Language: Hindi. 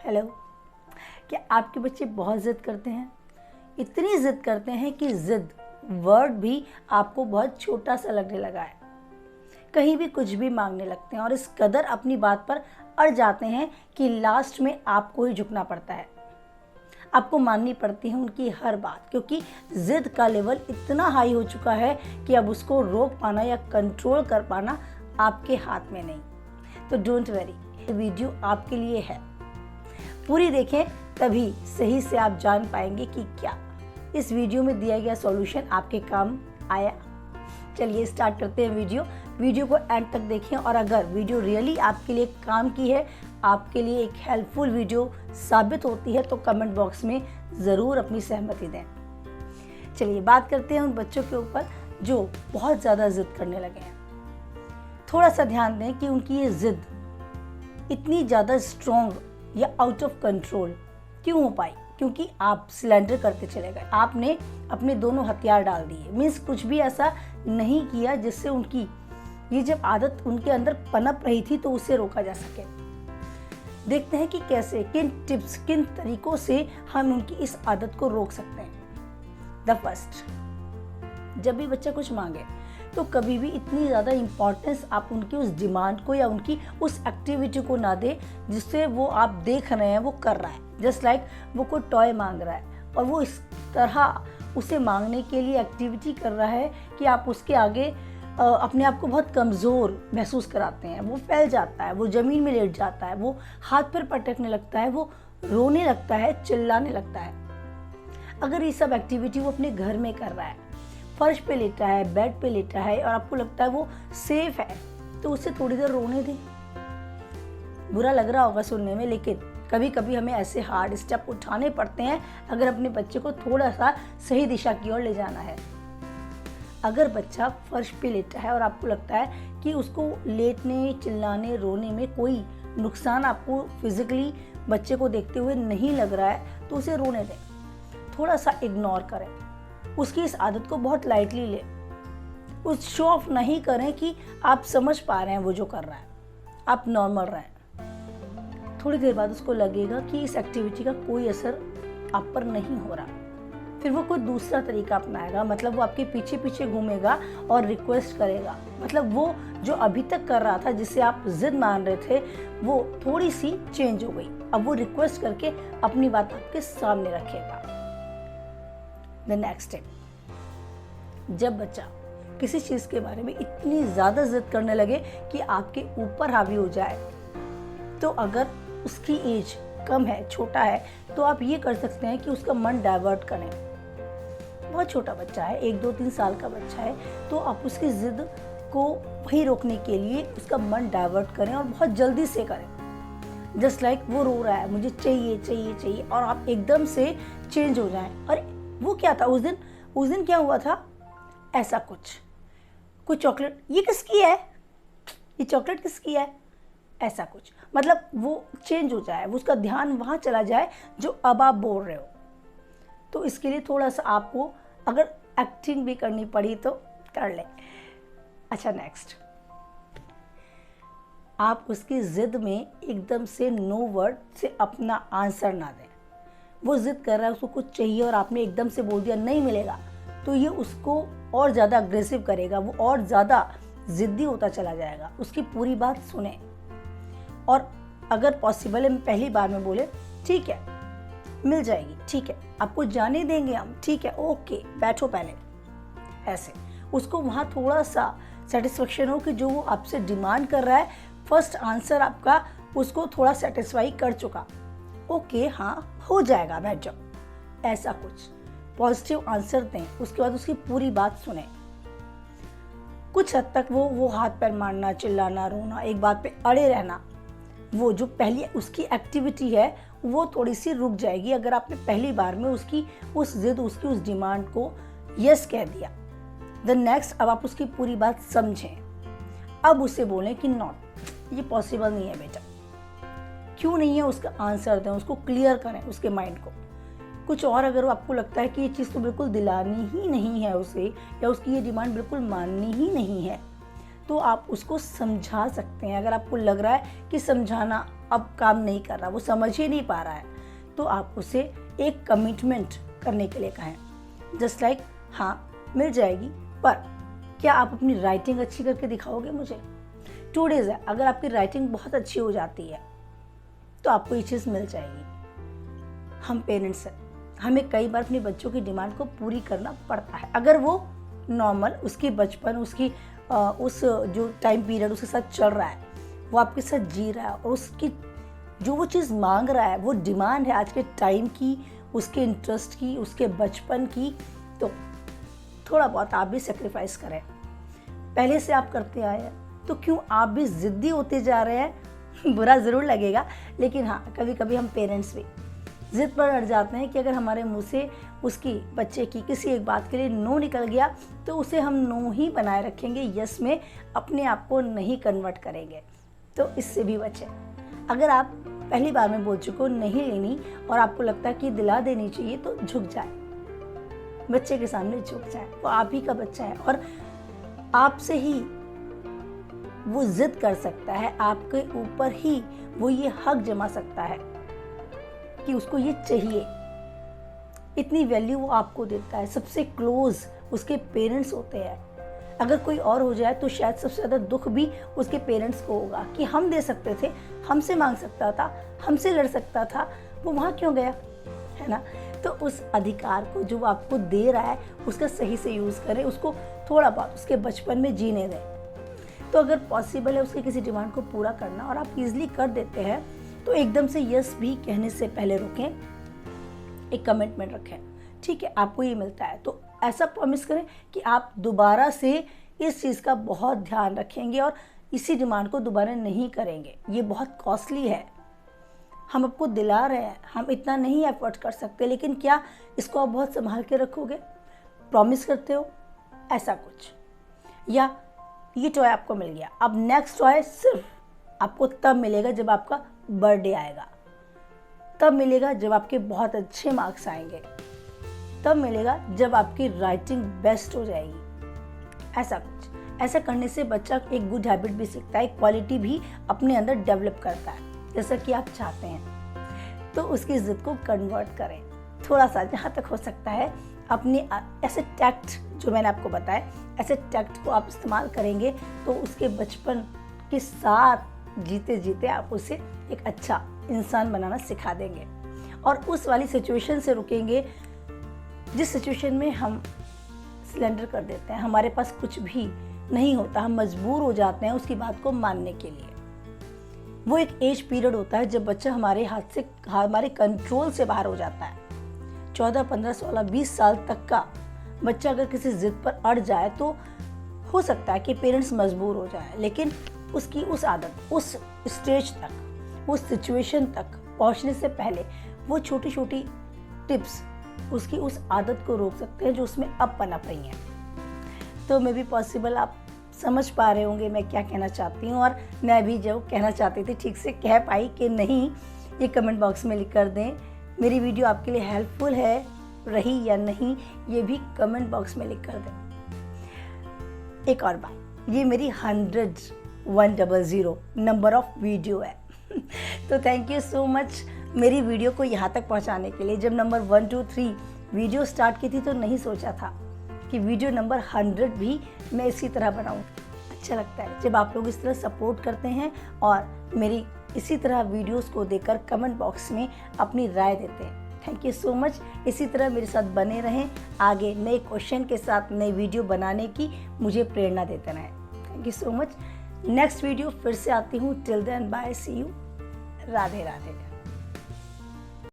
हेलो। क्या आपके बच्चे बहुत ज़िद करते हैं? इतनी ज़िद करते हैं कि ज़िद वर्ड भी आपको बहुत छोटा सा लगने लगा है। कहीं भी कुछ भी मांगने लगते हैं और इस कदर अपनी बात पर अड़ जाते हैं कि लास्ट में आपको ही झुकना पड़ता है। आपको माननी पड़ती है उनकी हर बात, क्योंकि ज़िद का लेवल इतना हाई हो चुका है कि अब उसको रोक पाना या कंट्रोल कर पाना आपके हाथ में नहीं। तो डोंट वरी, ये वीडियो आपके लिए है। पूरी देखें, तभी सही से आप जान पाएंगे कि क्या इस वीडियो में दिया गया सॉल्यूशन आपके काम आया। चलिए स्टार्ट करते हैं वीडियो को एंड तक देखें, और अगर वीडियो रियली आपके लिए काम की है, आपके लिए एक हेल्पफुल वीडियो साबित होती है, तो कमेंट बॉक्स में ज़रूर अपनी सहमति दें। चलिए बात करते हैं उन बच्चों के ऊपर जो बहुत ज़्यादा ज़िद करने लगे हैं। थोड़ा सा ध्यान दें कि उनकी ये ज़िद इतनी ज़्यादा स्ट्रॉन्ग या आउट ऑफ कंट्रोल क्यों हो पाई? क्योंकि आप सिलेंडर करते चले गए, आपने अपने दोनों हथियार डाल दिए। मीन्स कुछ भी ऐसा नहीं किया जिससे उनकी ये जब आदत उनके अंदर पनप रही थी तो उसे रोका जा सके। देखते हैं कि कैसे, किन टिप्स, किन तरीकों से हम उनकी इस आदत को रोक सकते हैं। द फर्स्ट, जब भी बच्चा कुछ मांगे तो कभी भी इतनी ज़्यादा इम्पोर्टेंस आप उनकी उस डिमांड को या उनकी उस एक्टिविटी को ना दे जिससे वो आप देख रहे हैं वो कर रहा है। जस्ट लाइक वो कोई टॉय मांग रहा है और वो इस तरह उसे मांगने के लिए एक्टिविटी कर रहा है कि आप उसके आगे अपने आप को बहुत कमज़ोर महसूस कराते हैं। वो फैल जाता है, वो ज़मीन में लेट जाता है, वो हाथ पैर पटकने लगता है, वो रोने लगता है, चिल्लाने लगता है। अगर ये सब एक्टिविटी वो अपने घर में कर रहा है, फर्श पे लेटा है, बेड पे लेटा है और आपको लगता है वो सेफ है, तो उसे थोड़ी देर रोने दें। बुरा लग रहा होगा सुनने में, लेकिन कभी कभी हमें ऐसे हार्ड स्टेप उठाने पड़ते हैं अगर अपने बच्चे को थोड़ा सा सही दिशा की ओर ले जाना है। अगर बच्चा फर्श पे लेटा है और आपको लगता है कि उसको लेटने, चिल्लाने, रोने में कोई नुकसान आपको फिजिकली बच्चे को देखते हुए नहीं लग रहा है, तो उसे रोने दें। थोड़ा सा इग्नोर करें, उसकी इस आदत को बहुत लाइटली लें। उस शो ऑफ नहीं करें कि आप समझ पा रहे हैं वो जो कर रहा है, आप नॉर्मल रहें। थोड़ी देर बाद उसको लगेगा कि इस एक्टिविटी का कोई असर आप पर नहीं हो रहा, फिर वो कोई दूसरा तरीका अपनाएगा। मतलब वो आपके पीछे पीछे घूमेगा और रिक्वेस्ट करेगा। मतलब वो जो अभी तक कर रहा था, जिसे आप जिद मान रहे थे, वो थोड़ी सी चेंज हो गई। अब वो रिक्वेस्ट करके अपनी बात आपके सामने रखेगा। द नेक्स्ट स्टेप, जब बच्चा किसी चीज़ के बारे में इतनी ज़्यादा जिद करने लगे कि आपके ऊपर हावी हो जाए, तो अगर उसकी एज कम है, छोटा है, तो आप ये कर सकते हैं कि उसका मन डाइवर्ट करें। बहुत छोटा बच्चा है, 1, 2, 3 साल का बच्चा है, तो आप उसकी ज़िद को वहीं रोकने के लिए उसका मन डाइवर्ट करें और बहुत जल्दी से करें। जस्ट लाइक वो रो रहा है, मुझे चाहिए चाहिए चाहिए, और आप एकदम से चेंज हो जाएं। अरे वो क्या था उस दिन क्या हुआ था? ऐसा कोई चॉकलेट, ये किसकी है? ये चॉकलेट किसकी है? ऐसा कुछ, मतलब वो चेंज हो जाए, वो उसका ध्यान वहाँ चला जाए जो अब आप बोल रहे हो। तो इसके लिए थोड़ा सा आपको अगर एक्टिंग भी करनी पड़ी तो कर ले। अच्छा, नेक्स्ट, आप उसकी ज़िद में एकदम से नो वर्ड से अपना आंसर ना दें। वो ज़िद कर रहा है, उसको कुछ चाहिए और आपने एकदम से बोल दिया नहीं मिलेगा, तो ये उसको और ज़्यादा अग्रेसिव करेगा, वो और ज़्यादा ज़िद्दी होता चला जाएगा। उसकी पूरी बात सुने, और अगर पॉसिबल है पहली बार में बोले ठीक है मिल जाएगी, ठीक है आपको जाने देंगे हम, ठीक है ओके बैठो पहले। ऐसे उसको वहाँ थोड़ा सा सेटिस्फेक्शन हो कि जो वो आपसे डिमांड कर रहा है, फर्स्ट आंसर आपका उसको थोड़ा सेटिस्फाई कर चुका। ओके हाँ हो जाएगा, बैठ जाओ। ऐसा कुछ पॉजिटिव आंसर दें। उसके बाद उसकी पूरी बात सुने। कुछ हद तक वो हाथ पैर मारना, चिल्लाना, रोना, एक बात पे अड़े रहना, वो जो पहली उसकी एक्टिविटी है वो थोड़ी सी रुक जाएगी अगर आपने पहली बार में उसकी उस जिद, उसकी उस डिमांड को यस कह दिया। द नेक्स्ट, अब आप उसकी पूरी बात समझें। अब उसे बोलें कि नॉट, ये पॉसिबल नहीं है बेटा। क्यों नहीं है उसका आंसर दें, उसको क्लियर करें उसके माइंड को। कुछ और अगर आपको लगता है कि ये चीज़ तो बिल्कुल दिलानी ही नहीं है उसे, या उसकी ये डिमांड बिल्कुल माननी ही नहीं है, तो आप उसको समझा सकते हैं। अगर आपको लग रहा है कि समझाना अब काम नहीं कर रहा, वो समझ ही नहीं पा रहा है, तो आप उसे एक कमिटमेंट करने के लिए कहें, जस्ट लाइक हाँ मिल जाएगी, पर क्या आप अपनी राइटिंग अच्छी करके दिखाओगे मुझे? 2 डेज़ है, अगर आपकी राइटिंग बहुत अच्छी हो जाती है तो आपको ये चीज़ मिल जाएगी। हम पेरेंट्स हैं, हमें कई बार अपने बच्चों की डिमांड को पूरी करना पड़ता है। अगर वो नॉर्मल, उसकी बचपन, उसकी उस जो टाइम पीरियड उसके साथ चल रहा है, वो आपके साथ जी रहा है और उसकी जो वो चीज़ मांग रहा है, वो डिमांड है आज के टाइम की, उसके इंटरेस्ट की, उसके बचपन की, तो थोड़ा बहुत आप भी सेक्रीफाइस करें। पहले से आप करते आए हैं तो क्यों आप भी ज़िद्दी होते जा रहे हैं? बुरा ज़रूर लगेगा, लेकिन हाँ कभी कभी हम पेरेंट्स भी ज़िद पर अड़ जाते हैं कि अगर हमारे मुंह से उसकी बच्चे की किसी एक बात के लिए नो निकल गया तो उसे हम नो ही बनाए रखेंगे, यस में अपने आप को नहीं कन्वर्ट करेंगे। तो इससे भी बचें। अगर आप पहली बार में बोल चुके हो नहीं लेनी और आपको लगता है कि दिला देनी चाहिए, तो झुक जाए, बच्चे के सामने झुक जाए। वो आप ही का बच्चा है और आपसे ही वो जिद कर सकता है, आपके ऊपर ही वो ये हक जमा सकता है कि उसको ये चाहिए। इतनी वैल्यू वो आपको देता है। सबसे क्लोज उसके पेरेंट्स होते हैं। अगर कोई और हो जाए तो शायद सबसे ज़्यादा दुख भी उसके पेरेंट्स को होगा कि हम दे सकते थे, हमसे मांग सकता था, हमसे लड़ सकता था, वो वहाँ क्यों गया, है ना? तो उस अधिकार को जो वो आपको दे रहा है उसका सही से यूज़ करें, उसको थोड़ा बहुत उसके बचपन में जीने दें। तो अगर पॉसिबल है उसकी किसी डिमांड को पूरा करना और आप इजीली कर देते हैं तो एकदम से यस भी कहने से पहले रुकें, एक कमिटमेंट रखें। ठीक है, आपको ये मिलता है तो ऐसा प्रॉमिस करें कि आप दोबारा से इस चीज़ का बहुत ध्यान रखेंगे और इसी डिमांड को दोबारा नहीं करेंगे। ये बहुत कॉस्टली है, हम आपको दिला रहे हैं, हम इतना नहीं एफर्ट कर सकते, लेकिन क्या इसको आप बहुत संभाल के रखोगे? प्रॉमिस करते हो ऐसा कुछ। या ये टॉय आपको मिल गया, अब नेक्स्ट टॉय सिर्फ आपको तब मिलेगा जब आपका बर्थडे आएगा, तब मिलेगा जब आपके बहुत अच्छे मार्क्स आएंगे, तब मिलेगा जब आपकी राइटिंग बेस्ट हो जाएगी। ऐसा कुछ। ऐसा करने से बच्चा एक गुड हैबिट भी सीखता है, क्वालिटी भी अपने अंदर डेवलप करता है जैसा कि आप चाहते हैं। तो उसकी जिद को कन्वर्ट करें थोड़ा सा, जहाँ तक हो सकता है अपने ऐसे टैक्ट जो मैंने आपको बताया, ऐसे टैक्ट को आप इस्तेमाल करेंगे तो उसके बचपन के साथ जीते जीते आप उसे एक अच्छा इंसान बनाना सिखा देंगे। और उस वाली सिचुएशन से रुकेंगे जिस सिचुएशन में हम सिलेंडर कर देते हैं, हमारे पास कुछ भी नहीं होता, हम मजबूर हो जाते हैं उसकी बात को मानने के लिए। वो एक एज पीरियड होता है जब बच्चा हमारे हाथ से, हमारे कंट्रोल से बाहर हो जाता है। 14, 15, 16, 20 साल तक का बच्चा अगर किसी जिद पर अड़ जाए तो हो सकता है कि पेरेंट्स मजबूर हो जाए, लेकिन उसकी उस आदत, उस स्टेज तक, उस सिचुएशन तक पहुंचने से पहले वो छोटी छोटी टिप्स उसकी उस आदत को रोक सकते हैं जो उसमें अब पनप रही हैं। तो मे भी पॉसिबल आप समझ पा रहे होंगे मैं क्या कहना चाहती हूँ, और मैं भी जो कहना चाहती थी ठीक से कह पाई कि नहीं, ये कमेंट बॉक्स में लिख कर दें। मेरी वीडियो आपके लिए हेल्पफुल है रही या नहीं, ये भी कमेंट बॉक्स में लिख कर दें। एक और बात, ये मेरी 100 नंबर ऑफ वीडियो है तो थैंक यू सो मच मेरी वीडियो को यहाँ तक पहुँचाने के लिए। जब नंबर 1, 2, 3 वीडियो स्टार्ट की थी तो नहीं सोचा था कि वीडियो नंबर 100 भी मैं इसी तरह बनाऊँ। अच्छा लगता है जब आप लोग इस तरह सपोर्ट करते हैं और मेरी इसी तरह वीडियोस को देखकर कमेंट बॉक्स में अपनी राय देते हैं। Thank you so much. इसी तरह मेरे साथ बने रहें, आगे नए क्वेश्चन के साथ नई वीडियो बनाने की मुझे प्रेरणा देते रहें। Thank you so much. Next video फिर से आती हूँ। Till then bye, see you. Radhe Radhe.